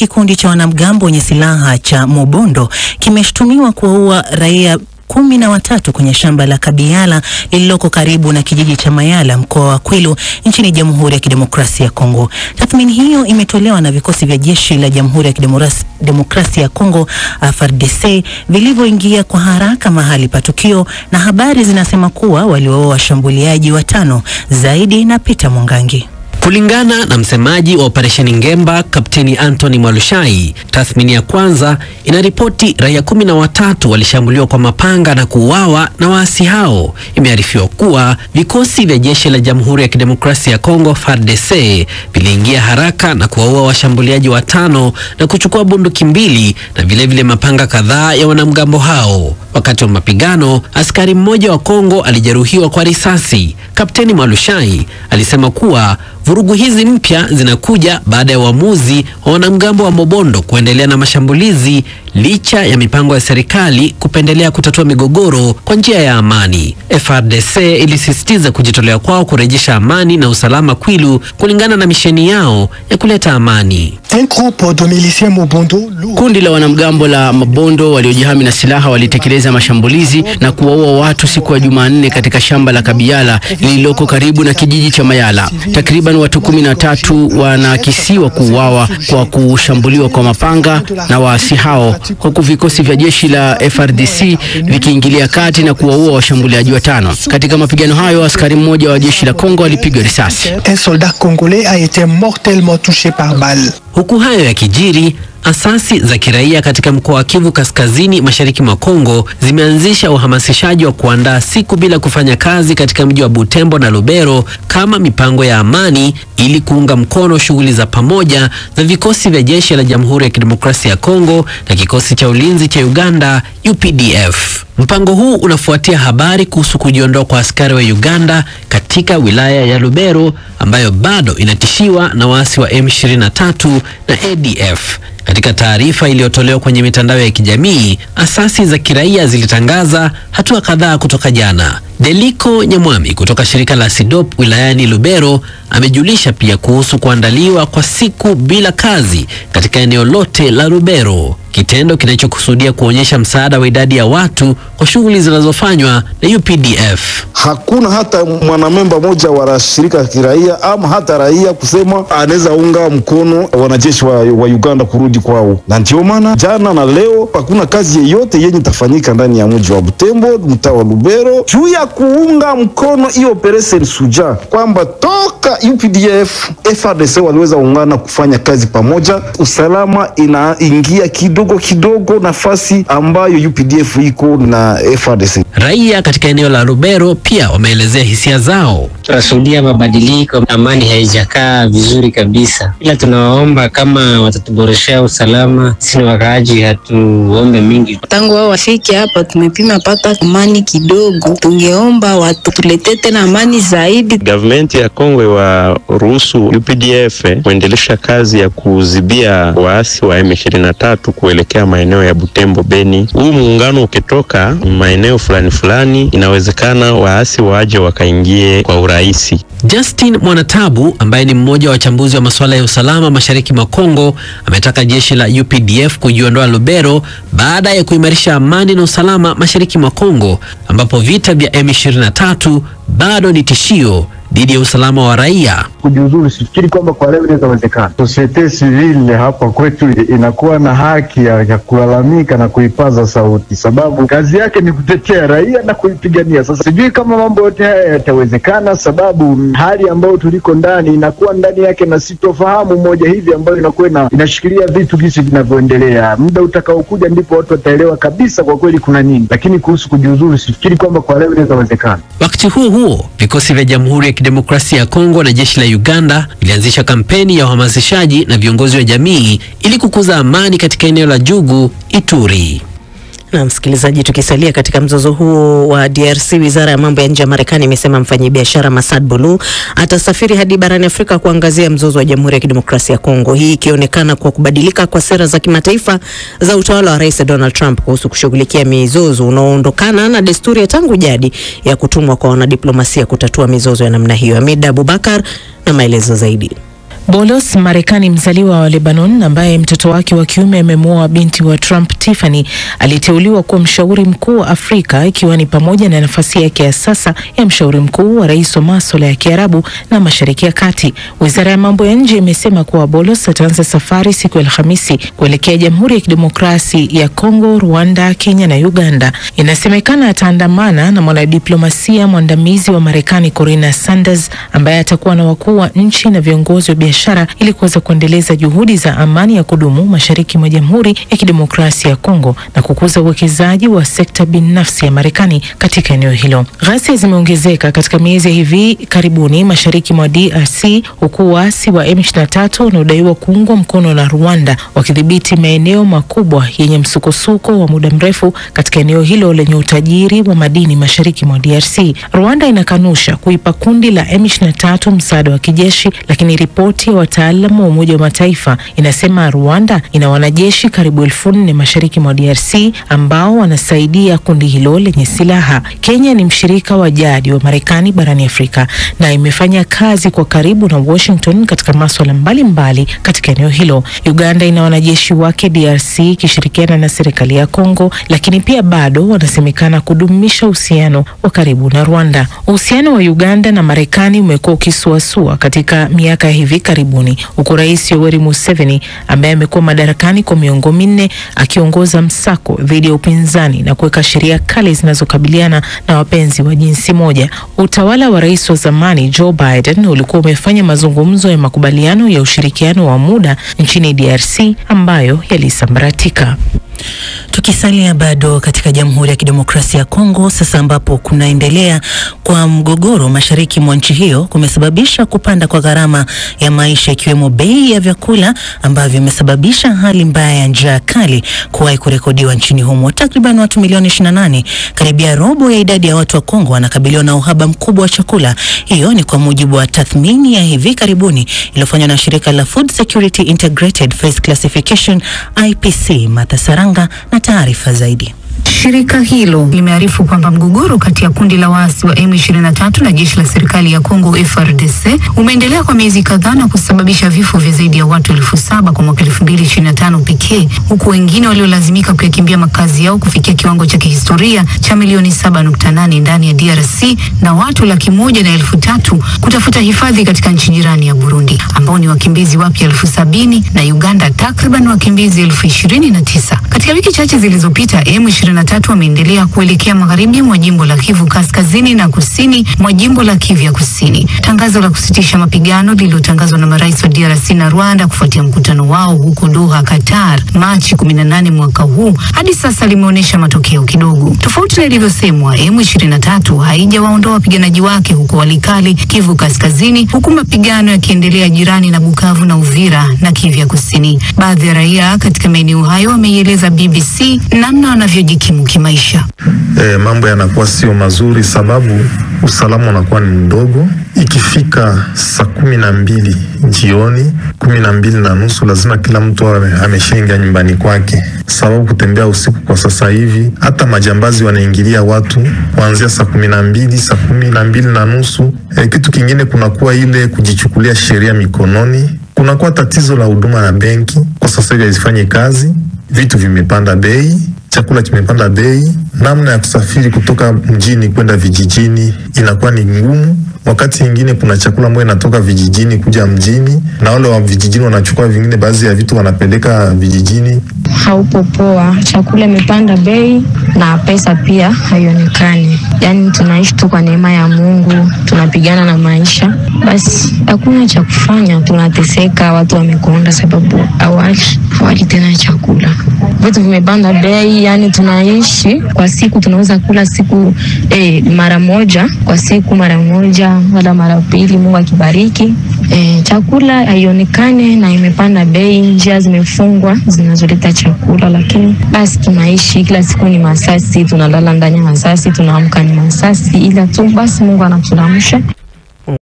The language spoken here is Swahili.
kikundi cha wanamgambo wenye silaha cha Mobondo kimeshtumiwa kuwaua raia 13 kwenye shamba la Kabiala lililoko karibu na kijiji cha Mayala, mkoa wa Kwilu, nchini Jamhuri ya Kidemokrasia ya Kongo. Tathmini hiyo imetolewa na vikosi vya jeshi la Jamhuri ya Kidemokrasia ya Kongo FARDC vilivyoingia kwa haraka mahali pa tukio, na habari zinasema kuwa waliwaua washambuliaji 5 zaidi. Na Peter Mwangangi. Kulingana na msemaji wa operesheni Ngemba, Kapteni Anthony Mwalushai, tathmini ya kwanza inaripoti raia 13 walishambuliwa kwa mapanga na kuuawa na waasi hao. Imearifiwa kuwa vikosi vya jeshi la Jamhuri ya Kidemokrasia ya Kongo FARDC viliingia haraka na kuwaua washambuliaji 5 na kuchukua bunduki 2 na vilevile mapanga kadhaa ya wanamgambo hao. Wakati wa mapigano, askari mmoja wa Kongo alijeruhiwa kwa risasi. Kapteni Mwalushai alisema kuwa vurugu hizi mpya zinakuja baada ya uamuzi wa wanamgambo wa Mobondo kuendelea na mashambulizi licha ya mipango ya serikali kupendelea kutatua migogoro kwa njia ya amani. FARDC ilisisitiza kujitolea kwao kurejesha amani na usalama Kwilu kulingana na misheni yao ya kuleta amani. Kundi la wanamgambo la Mobondo waliojihami na silaha walitekeleza mashambulizi na kuwaua watu siku ya Jumanne katika shamba la Kabiala lililoko karibu na kijiji cha Mayala. Takriban watu 13 wanakisiwa kuuawa kwa kushambuliwa kwa mapanga na waasi hao, huku vikosi vya jeshi la FARDC vikiingilia kati na kuwaua washambuliaji 5. Katika mapigano hayo, askari mmoja wa jeshi la Kongo alipigwa risasi. Un soldat congolais a été mortellement touché par balle. Huku hayo yakijiri, asasi za kiraia katika mkoa wa Kivu Kaskazini mashariki mwa Kongo zimeanzisha uhamasishaji wa kuandaa siku bila kufanya kazi katika mji wa Butembo na Lubero kama mipango ya amani ili kuunga mkono shughuli za pamoja za vikosi vya jeshi la Jamhuri ya Kidemokrasia ya Kongo na kikosi cha ulinzi cha Uganda UPDF. Mpango huu unafuatia habari kuhusu kujiondoa kwa askari wa Uganda katika wilaya ya Lubero ambayo bado inatishiwa na waasi wa M23 na ADF. Katika taarifa iliyotolewa kwenye mitandao ya kijamii, asasi za kiraia zilitangaza hatua kadhaa kutoka jana. Deliko Nyamwami kutoka shirika la SIDOP wilayani Lubero amejulisha pia kuhusu kuandaliwa kwa siku bila kazi katika eneo lote la Lubero, kitendo kinachokusudia kuonyesha msaada wa idadi ya watu kwa shughuli zinazofanywa na UPDF. Hakuna hata mwanamemba moja wa shirika la kiraia ama hata raia kusema anaweza unga mkono wanajeshi wa Uganda kurudi kwao. Na ndio maana jana na leo hakuna kazi yoyote yenye tafanyika ndani ya mji wa Butembo, mtaa wa Lubero, juu ya kuunga mkono hiyo operation Suja, kwamba toka UPDF FARDC waliweza ungana kufanya kazi pamoja, usalama inaingia kidogo nafasi ambayo UPDF iko na FARDC. Raia katika eneo la Lubero pia wameelezea hisia zao. Tunashuhudia mabadiliko, amani haijakaa vizuri kabisa. Ila tunawaomba kama watatuboreshea usalama, sisi wakaaji hatuombe mingi. Tangu wao wafike hapa tumepima pata amani kidogo. Tungeomba watuletee tena amani zaidi. Government ya Kongo wa ruhusu UPDF kuendelesha kazi ya kuzibia waasi wa M23 kuelekea maeneo ya Butembo, Beni. Huu muungano ukitoka maeneo fulani inawezekana waasi waje wakaingie kwa urahisi. Justin Mwanatabu ambaye ni mmoja wa wachambuzi wa masuala ya usalama mashariki mwa Kongo ametaka jeshi la UPDF kujiondoa Lubero baada ya kuimarisha amani na usalama mashariki mwa Kongo, ambapo vita vya M23 bado ni tishio dhidi ya usalama wa raia. Kujiuzulu sifikiri kwamba kwa leo inawezekana. Societe civile hapa kwetu inakuwa na haki ya kulalamika na kuipaza sauti, sababu kazi yake ni kutetea raia na kuipigania. Sasa sijui kama mambo yote haya yatawezekana, sababu hali ambayo tuliko ndani inakuwa ndani yake na sitofahamu moja hivi ambayo inakuwa inashikilia vitu gisi vinavyoendelea. Muda utakaokuja ndipo watu wataelewa kabisa kwa kweli kuna nini. Lakini kuhusu kujiuzulu sifikiri kwamba kwa leo inawezekana. Wakati huo vikosi vya Jamhuri ya Kidemokrasia ya Kongo na jeshi la Uganda ilianzisha kampeni ya uhamasishaji na viongozi wa jamii ili kukuza amani katika eneo la Jugu, Ituri. Na msikilizaji, tukisalia katika mzozo huo wa DRC, Wizara ya Mambo ya Nje ya Marekani imesema mfanyabiashara Masad Bulu atasafiri hadi barani Afrika kuangazia mzozo wa Jamhuri ya Kidemokrasia ya Kongo. Hii ikionekana kwa kubadilika kwa sera za kimataifa za utawala wa Rais Donald Trump kuhusu kushughulikia mizozo unaoondokana na desturi ya tangu jadi ya kutumwa kwa wanadiplomasia kutatua mizozo ya namna hiyo. Hamid Abubakar na maelezo zaidi. Bolos, Marekani mzaliwa wa Lebanon ambaye mtoto wake wa kiume amemwoa binti wa Trump Tiffany, aliteuliwa kuwa mshauri mkuu wa Afrika, ikiwa ni pamoja na nafasi yake ya sasa ya mshauri mkuu wa rais wa masuala ya Kiarabu na Mashariki ya Kati. Wizara ya mambo ya nje imesema kuwa Bolos ataanza safari siku ya Alhamisi kuelekea Jamhuri ya Kidemokrasi ya Kongo, Rwanda, Kenya na Uganda. Inasemekana ataandamana na mwanadiplomasia mwandamizi wa Marekani Corina Sanders, ambaye atakuwa na wakuu wa nchi na viongozi wa biashara ili kuweza kuendeleza juhudi za amani ya kudumu mashariki mwa Jamhuri ya Kidemokrasia ya Kongo na kukuza uwekezaji wa sekta binafsi ya Marekani katika eneo hilo. Ghasia zimeongezeka katika miezi hivi karibuni mashariki mwa DRC, huku waasi wa M23 wanaodaiwa kuungwa mkono na Rwanda wakidhibiti maeneo makubwa yenye msukosuko wa muda mrefu katika eneo hilo lenye utajiri wa madini mashariki mwa DRC. Rwanda inakanusha kuipa kundi la M23 msaada wa kijeshi, lakini ripoti ya wataalamu wa Umoja wa Mataifa inasema Rwanda ina wanajeshi karibu 4,000 mashariki mwa DRC ambao wanasaidia kundi hilo lenye silaha. Kenya ni mshirika wa jadi wa Marekani barani Afrika na imefanya kazi kwa karibu na Washington katika masuala mbalimbali katika eneo hilo. Uganda ina wanajeshi wake DRC ikishirikiana na serikali ya Kongo, lakini pia bado wanasemekana kudumisha uhusiano wa karibu na Rwanda. Uhusiano wa Uganda na Marekani umekuwa ukisuasua katika miaka hivi karibuni, huku Rais Yoweri Museveni ambaye amekuwa madarakani kwa miongo minne akiongoza msako dhidi ya upinzani na kuweka sheria kali zinazokabiliana na wapenzi wa jinsi moja. Utawala wa rais wa zamani Joe Biden ulikuwa umefanya mazungumzo ya makubaliano ya ushirikiano wa muda nchini DRC ambayo yalisambaratika. Tukisalia bado katika Jamhuri ya Kidemokrasia ya Kongo, sasa ambapo kunaendelea kwa mgogoro mashariki mwa nchi hiyo kumesababisha kupanda kwa gharama ya maisha, ikiwemo bei ya vyakula ambavyo imesababisha hali mbaya ya njaa kali kuwahi kurekodiwa nchini humo. Takriban watu milioni 28, karibia robo ya idadi ya watu wa Kongo, wanakabiliwa na uhaba mkubwa wa chakula. Hiyo ni kwa mujibu wa tathmini ya hivi karibuni iliyofanywa na shirika la Food Security Integrated Phase Classification IPC. Matasaranga na taarifa zaidi. Shirika hilo limearifu kwamba mgogoro kati ya kundi la waasi wa M23 na jeshi la serikali ya Kongo FARDC umeendelea kwa miezi kadhaa na kusababisha vifo vya zaidi ya watu 7,000 kwa mwaka 2025 pekee, huku wengine waliolazimika kuyakimbia makazi yao kufikia kiwango cha kihistoria cha milioni 7.8 ndani ya DRC na watu 101,300 kutafuta hifadhi katika nchi jirani ya Burundi, ambao ni wakimbizi wapya 70,000 na Uganda takriban wakimbizi 29,000. Katika wiki chache zilizopita M23 wameendelea kuelekea magharibi mwa jimbo la Kivu Kaskazini na kusini mwa jimbo la Kivu ya Kusini. Tangazo la kusitisha mapigano lililotangazwa na marais wa DRC na Rwanda kufuatia mkutano wao huko Doha, Qatar, Machi 18 mwaka huu, hadi sasa limeonyesha matokeo kidogo. Tofauti na ilivyosemwa, M23 haijawaondoa wapiganaji wake huko Walikali, Kivu Kaskazini, huku mapigano yakiendelea jirani na Bukavu na Uvira na Kivu ya Kusini. Baadhi ya raia katika maeneo hayo wameieleza BBC namna wanavyojikimu kimaisha. Mambo yanakuwa sio mazuri sababu usalama unakuwa ni mdogo. Ikifika saa 12 jioni, 12:30, lazima kila mtu ameshaingia nyumbani kwake, sababu kutembea usiku kwa sasa hivi hata majambazi wanaingilia watu kuanzia saa 12, saa 12:30. Kitu kingine kunakuwa ile kujichukulia sheria mikononi. Kunakuwa tatizo la huduma na benki kwa sasa hivi hazifanye kazi, vitu vimepanda bei, chakula kimepanda bei, namna ya kusafiri kutoka mjini kwenda vijijini inakuwa ni ngumu. Wakati mwingine kuna chakula ambayo inatoka vijijini kuja mjini na wale wa vijijini wanachukua vingine, baadhi ya vitu wanapeleka vijijini. Haupo poa, chakula imepanda bei na pesa pia haionekani. Yaani tunaishi tu kwa neema ya Mungu, tunapigana na maisha. Basi hakuna cha kufanya, tunateseka, watu wamekonda sababu hawali tena chakula. Vitu vimepanda bei, yani tunaishi kwa siku tunaweza kula siku mara moja, kwa siku mara moja wala mara pili, Mungu akibariki. Chakula haionekane na imepanda bei, njia zimefungwa zinazoleta chakula, lakini basi tunaishi kila siku ni masasi, tunalala ndani ya masasi, tunaamka ni masasi, ila tu basi Mungu anatuamsha.